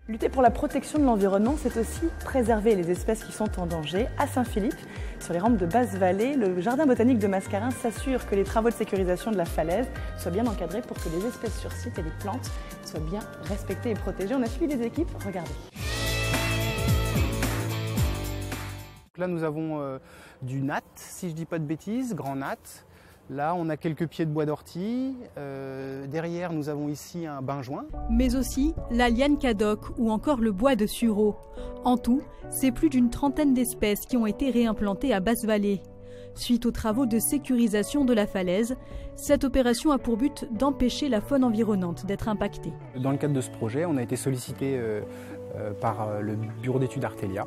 Lutter pour la protection de l'environnement, c'est aussi préserver les espèces qui sont en danger. À Saint-Philippe, sur les rampes de Basse-Vallée, le jardin botanique de Mascarin s'assure que les travaux de sécurisation de la falaise soient bien encadrés pour que les espèces sur site et les plantes soient bien respectées et protégées. On a suivi les équipes, regardez. Là, nous avons du nat, si je ne dis pas de bêtises, grand nat. Là, on a quelques pieds de bois d'ortie. Derrière, nous avons ici un benjoin. Mais aussi la liane cadoc ou encore le bois de sureau. En tout, c'est plus d'une trentaine d'espèces qui ont été réimplantées à Basse-Vallée. Suite aux travaux de sécurisation de la falaise, cette opération a pour but d'empêcher la faune environnante d'être impactée. Dans le cadre de ce projet, on a été sollicité par le bureau d'études Artelia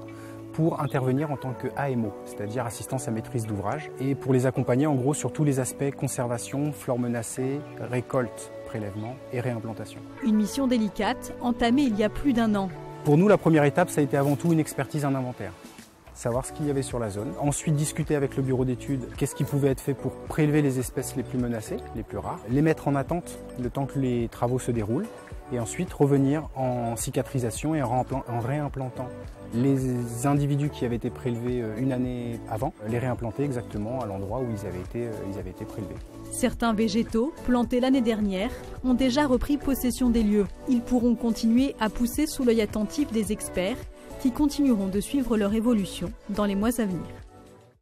pour intervenir en tant que AMO, c'est-à-dire assistance à maîtrise d'ouvrage, et pour les accompagner en gros sur tous les aspects conservation, flore menacée, récolte, prélèvement et réimplantation. Une mission délicate, entamée il y a plus d'1 an. Pour nous, la première étape, ça a été avant tout une expertise en inventaire. Savoir ce qu'il y avait sur la zone. Ensuite, discuter avec le bureau d'études, qu'est-ce qui pouvait être fait pour prélever les espèces les plus menacées, les plus rares, les mettre en attente le temps que les travaux se déroulent, et ensuite revenir en cicatrisation et en réimplantant les individus qui avaient été prélevés une année avant, les réimplanter exactement à l'endroit où ils avaient été prélevés. Certains végétaux, plantés l'année dernière, ont déjà repris possession des lieux. Ils pourront continuer à pousser sous l'œil attentif des experts qui continueront de suivre leur évolution dans les mois à venir.